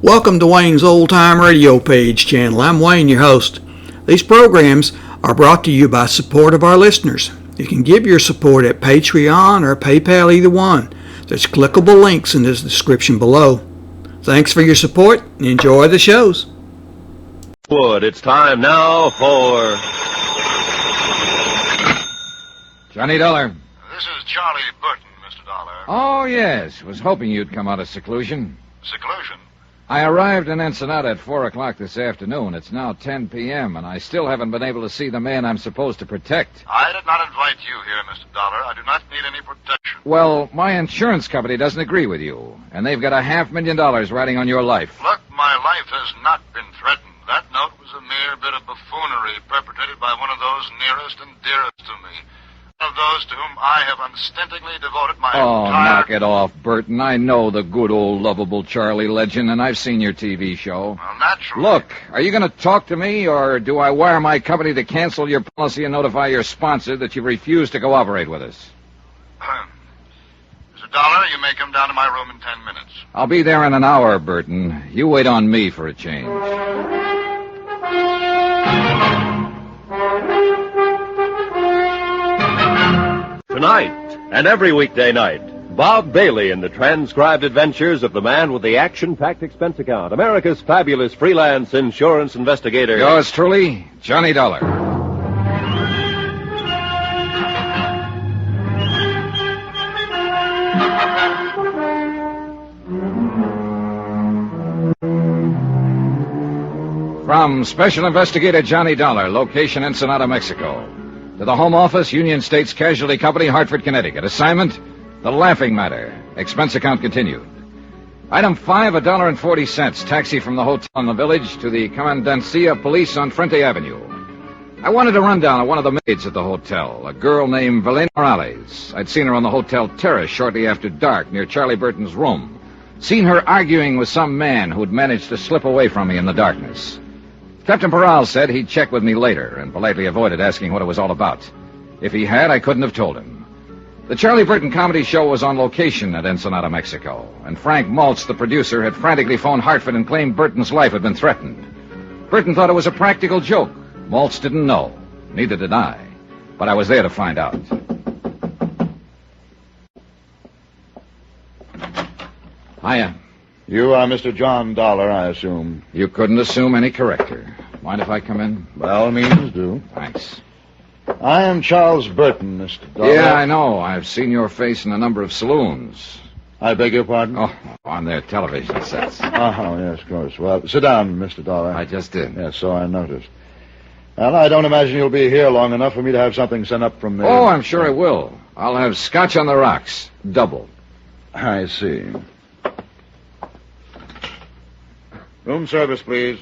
Welcome to Wayne's Old Time Radio Page channel. I'm Wayne, your host. These programs are brought to you by support of our listeners. You can give your support at Patreon or PayPal, either one. There's clickable links in the description below. Thanks for your support and enjoy the shows. It's time now for Johnny Dollar. This is Charlie Burton, Mr. Dollar. Oh, yes. Was hoping you'd come out of seclusion. Seclusion? I arrived in Ensenada at 4 o'clock this afternoon. It's now 10 p.m., and I still haven't been able to see the man I'm supposed to protect. I did not invite you here, Mr. Dollar. I do not need any protection. Well, my insurance company doesn't agree with you, and they've got $500,000 riding on your life. Look, my life has not been threatened. That note was a mere bit of buffoonery perpetrated by one of those nearest and dearest to me. Of those to whom I have unstintingly devoted my entire... Oh, knock it off, Burton. I know the good old lovable Charlie legend, and I've seen your TV show. Well, naturally. Look, are you going to talk to me, or do I wire my company to cancel your policy and notify your sponsor that you've refused to cooperate with us? Mr. Dollar, you may come down to my room in 10 minutes. I'll be there in an hour, Burton. You wait on me for a change. Tonight and every weekday night, Bob Bailey in the transcribed adventures of the man with the action-packed expense account, America's fabulous freelance insurance investigator. Yours truly, Johnny Dollar. From Special Investigator Johnny Dollar, location Ensenada, Mexico. To the Home Office, Union States Casualty Company, Hartford, Connecticut. Assignment, The Laughing Matter. Expense account continued. Item 5, $1.40. Taxi from the hotel in the village to the Commandancia Police on Frente Avenue. I wanted a rundown of one of the maids at the hotel, a girl named Valena Morales. I'd seen her on the hotel terrace shortly after dark near Charlie Burton's room. Seen her arguing with some man who'd managed to slip away from me in the darkness. Captain Peral said he'd check with me later and politely avoided asking what it was all about. If he had, I couldn't have told him. The Charlie Burton comedy show was on location at Ensenada, Mexico, and Frank Maltz, the producer, had frantically phoned Hartford and claimed Burton's life had been threatened. Burton thought it was a practical joke. Maltz didn't know. Neither did I. But I was there to find out. Hiya. You are Mr. John Dollar, I assume. You couldn't assume any corrector. Mind if I come in? By all means, do. Thanks. I am Charles Burton, Mr. Dollar. Yeah, I know. I've seen your face in a number of saloons. I beg your pardon? Oh, on their television sets. Oh, yes, of course. Well, sit down, Mr. Dollar. I just did. Yes, so I noticed. Well, I don't imagine you'll be here long enough for me to have something sent up from there. Oh, I'm sure I will. I'll have scotch on the rocks. Double. I see. Room service, please.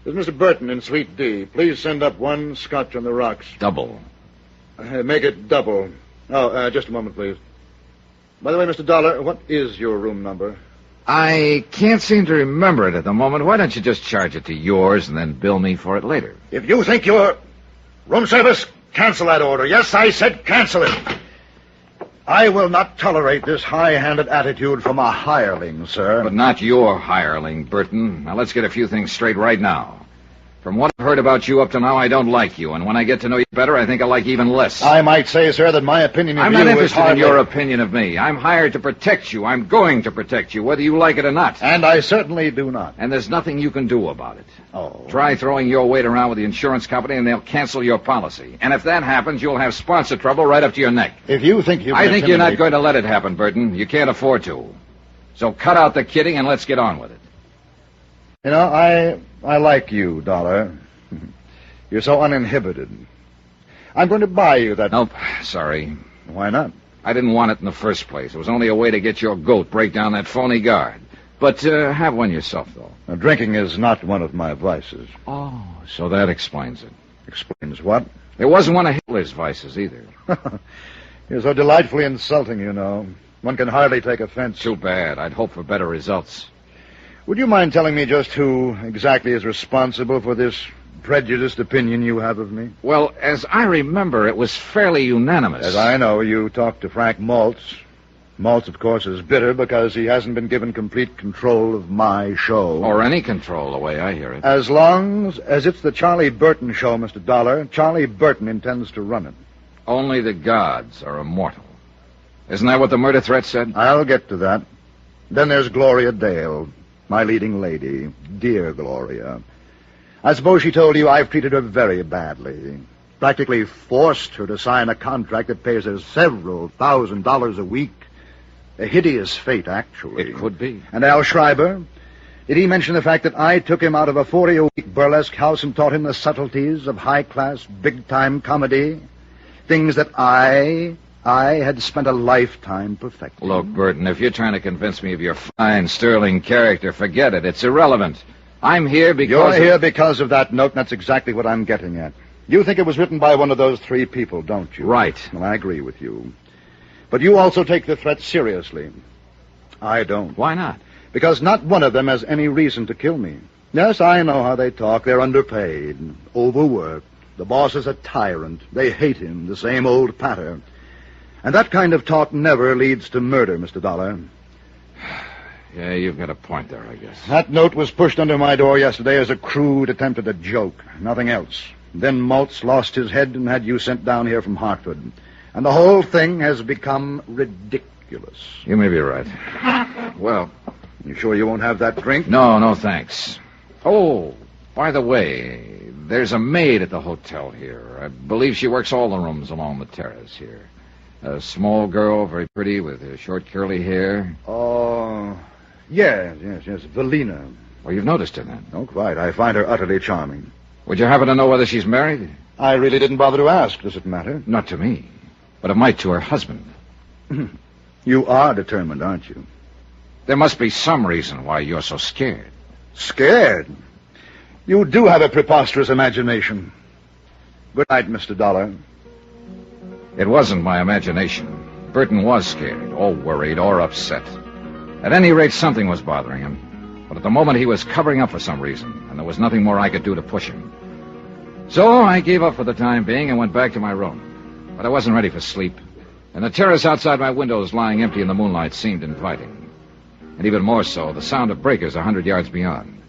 This is Mr. Burton in Suite D. Please send up one scotch on the rocks. Double. Make it double. Oh, just a moment, please. By the way, Mr. Dollar, what is your room number? I can't seem to remember it at the moment. Why don't you just charge it to yours and then bill me for it later? If you think you're... Room service, cancel that order. Yes, I said cancel it. I will not tolerate this high-handed attitude from a hireling, sir. But not your hireling, Burton. Now, let's get a few things straight right now. From what I've heard about you up to now, I don't like you. And when I get to know you better, I think I like you even less. I might say, sir, that my opinion of I'm you not is interested in your opinion of me. I'm hired to protect you. I'm going to protect you, whether you like it or not. And I certainly do not. And there's nothing you can do about it. Oh. Try throwing your weight around with the insurance company, and they'll cancel your policy. And if that happens, you'll have sponsor trouble right up to your neck. If you think you can I think you're not going to let it happen, Burton. You can't afford to. So cut out the kidding and let's get on with it. You know, I like you, Dollar. You're so uninhibited. I'm going to buy you that... Nope, sorry. Why not? I didn't want it in the first place. It was only a way to get your goat, break down that phony guard. But have one yourself, though. Now, drinking is not one of my vices. Oh, so that explains it. Explains what? It wasn't one of Hitler's vices, either. You're so delightfully insulting, you know. One can hardly take offense. Too bad. I'd hope for better results. Would you mind telling me just who exactly is responsible for this prejudiced opinion you have of me? Well, as I remember, it was fairly unanimous. As I know, you talked to Frank Maltz. Maltz, of course, is bitter because he hasn't been given complete control of my show. Or any control, the way I hear it. As long as it's the Charlie Burton show, Mr. Dollar, Charlie Burton intends to run it. Only the gods are immortal. Isn't that what the murder threat said? I'll get to that. Then there's Gloria Dale, my leading lady. Dear Gloria. I suppose she told you I've treated her very badly. Practically forced her to sign a contract that pays her several $1,000s a week. A hideous fate, actually. It could be. And Al Schreiber? Did he mention the fact that I took him out of a 40-a-week burlesque house and taught him the subtleties of high-class, big-time comedy? Things that I had spent a lifetime perfecting. Look, Burton, if you're trying to convince me of your fine, sterling character, forget it. It's irrelevant. I'm here because... You're here because of that note, and that's exactly what I'm getting at. You think it was written by one of those three people, don't you? Right. Well, I agree with you. But you also take the threat seriously. I don't. Why not? Because not one of them has any reason to kill me. Yes, I know how they talk. They're underpaid, overworked. The boss is a tyrant. They hate him, the same old patter. And that kind of talk never leads to murder, Mr. Dollar. Yeah, you've got a point there, I guess. That note was pushed under my door yesterday as a crude attempt at a joke. Nothing else. Then Maltz lost his head and had you sent down here from Hartford. And the whole thing has become ridiculous. You may be right. Well... You sure you won't have that drink? No, thanks. Oh, by the way, there's a maid at the hotel here. I believe she works all the rooms along the terrace here. A small girl, very pretty, with short curly hair. Oh, yes, Valina. Well, you've noticed her then? Oh, quite. I find her utterly charming. Would you happen to know whether she's married? I really didn't bother to ask. Does it matter? Not to me, but it might to her husband. You are determined, aren't you? There must be some reason why you're so scared. Scared? You do have a preposterous imagination. Good night, Mr. Dollar. It wasn't my imagination. Burton was scared, or worried, or upset. At any rate, something was bothering him. But at the moment, he was covering up for some reason, and there was nothing more I could do to push him. So I gave up for the time being and went back to my room. But I wasn't ready for sleep. And the terrace outside my windows lying empty in the moonlight seemed inviting. And even more so, the sound of breakers 100 yards beyond.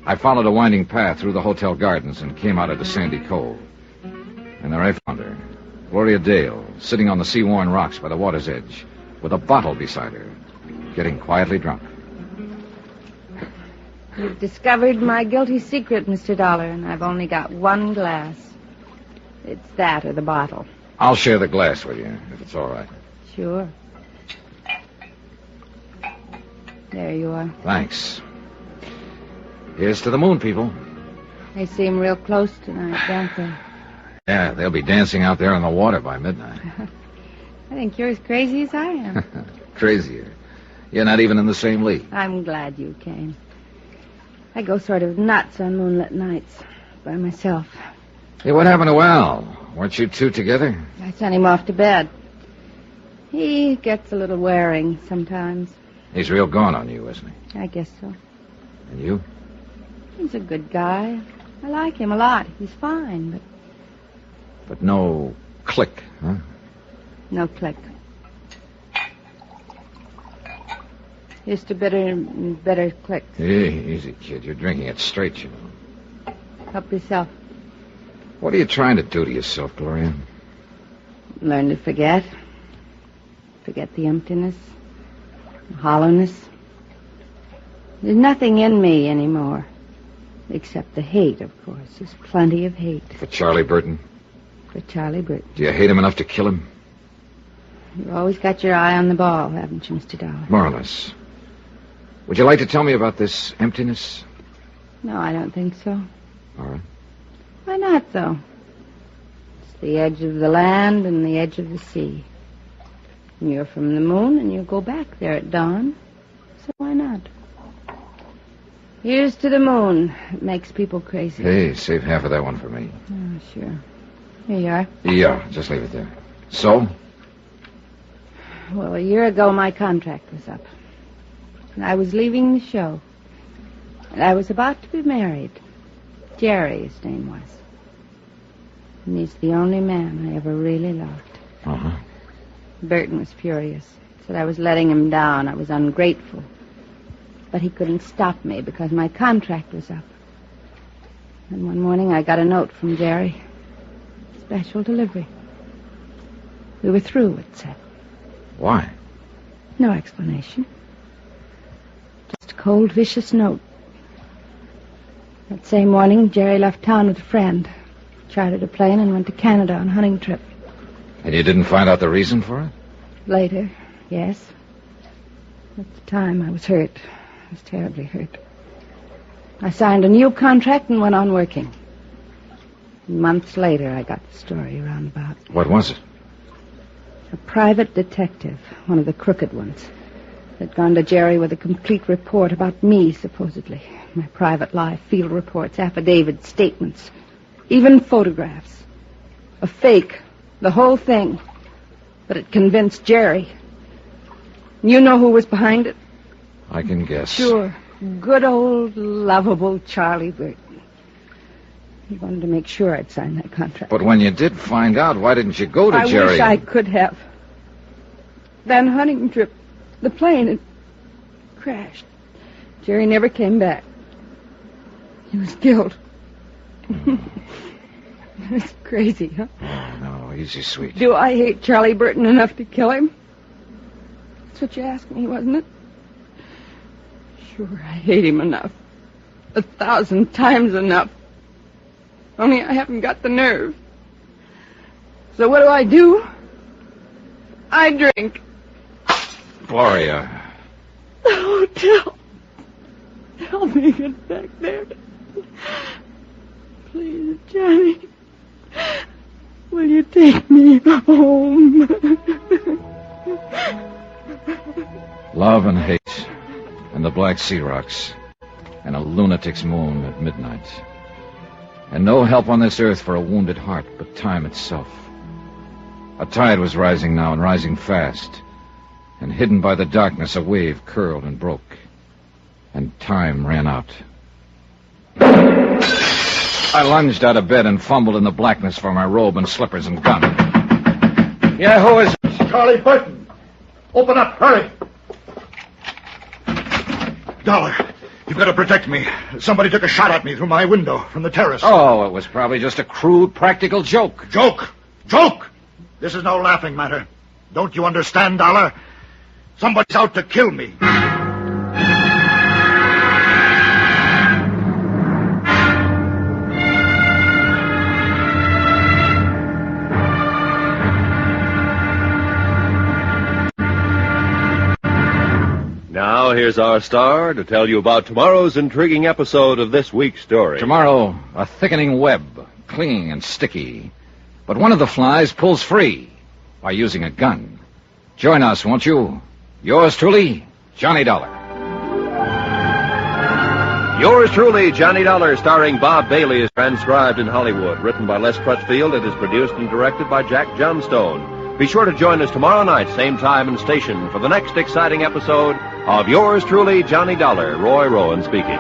I followed a winding path through the hotel gardens and came out of the sandy cove. And there I found her, Gloria Dale, sitting on the sea-worn rocks by the water's edge, with a bottle beside her, getting quietly drunk. You've discovered my guilty secret, Mr. Dollar, and I've only got one glass. It's that or the bottle. I'll share the glass with you, if it's all right. Sure. There you are. Thanks. Here's to the moon, people. They seem real close tonight, don't they? Yeah, they'll be dancing out there in the water by midnight. I think you're as crazy as I am. Crazier. You're not even in the same league. I'm glad you came. I go sort of nuts on moonlit nights by myself. Hey, what happened to Al? Weren't you two together? I sent him off to bed. He gets a little wearing sometimes. He's real gone on you, isn't he? I guess so. And you? He's a good guy. I like him a lot. He's fine, but... But no click, huh? No click. Here's to better clicks. Hey, easy, kid. You're drinking it straight, you know. Help yourself. What are you trying to do to yourself, Gloria? Learn to forget. Forget the emptiness, the hollowness. There's nothing in me anymore. Except the hate, of course. There's plenty of hate. For Charlie Burton? For Charlie Burton. Do you hate him enough to kill him? You've always got your eye on the ball, haven't you, Mr. Dollar? More or less. Would you like to tell me about this emptiness? No, I don't think so. All right. Why not, though? It's the edge of the land and the edge of the sea. And you're from the moon, and you go back there at dawn. So why not? Here's to the moon. It makes people crazy. Hey, save half of that one for me. Oh, sure. Here you are. Yeah, just leave it there. So? Well, a year ago, my contract was up. And I was leaving the show. And I was about to be married. Jerry, his name was. And he's the only man I ever really loved. Uh-huh. Burton was furious. Said I was letting him down. I was ungrateful. But he couldn't stop me because my contract was up. And one morning I got a note from Jerry. Special delivery. We were through, it said. Why? No explanation. Just a cold, vicious note. That same morning, Jerry left town with a friend. Chartered a plane and went to Canada on a hunting trip. And you didn't find out the reason for it? Later, yes. At the time, I was hurt. I was terribly hurt. I signed a new contract and went on working. Months later, I got the story roundabout. What was it? A private detective, one of the crooked ones, had gone to Jerry with a complete report about me, supposedly. My private life, field reports, affidavits, statements, even photographs. A fake, the whole thing. But it convinced Jerry. You know who was behind it? I can guess. Sure. Good old, lovable Charlie Burton. He wanted to make sure I'd sign that contract. But when you did find out, why didn't you go to Jerry? I wish I could have. That hunting trip, the plane, it crashed. Jerry never came back. He was killed. It's crazy, huh? Oh, no, easy, sweet. Do I hate Charlie Burton enough to kill him? That's what you asked me, wasn't it? Sure, I hate him enough. 1,000 times enough. Only I haven't got the nerve. So what do? I drink. Gloria. The hotel. Help me get back there. Please, Johnny. Will you take me home? Love and hate, and the Black Sea Rocks, and a lunatic's moon at midnight. And no help on this earth for a wounded heart but time itself. A tide was rising now, and rising fast. And hidden by the darkness, a wave curled and broke. And time ran out. I lunged out of bed and fumbled in the blackness for my robe and slippers and gun. Yeah, who is it? Charlie Burton! Open up, hurry! Dollar, you've got to protect me. Somebody took a shot at me through my window from the terrace. Oh, it was probably just a crude, practical joke. Joke! Joke! This is no laughing matter. Don't you understand, Dollar? Somebody's out to kill me. Now, here's our star to tell you about tomorrow's intriguing episode of this week's story. Tomorrow, a thickening web, clinging and sticky. But one of the flies pulls free by using a gun. Join us, won't you? Yours truly, Johnny Dollar. Yours truly, Johnny Dollar, starring Bob Bailey, is transcribed in Hollywood. Written by Les Crutchfield, it is produced and directed by Jack Johnstone. Be sure to join us tomorrow night, same time and station, for the next exciting episode of Yours truly, Johnny Dollar. Roy Rowan speaking.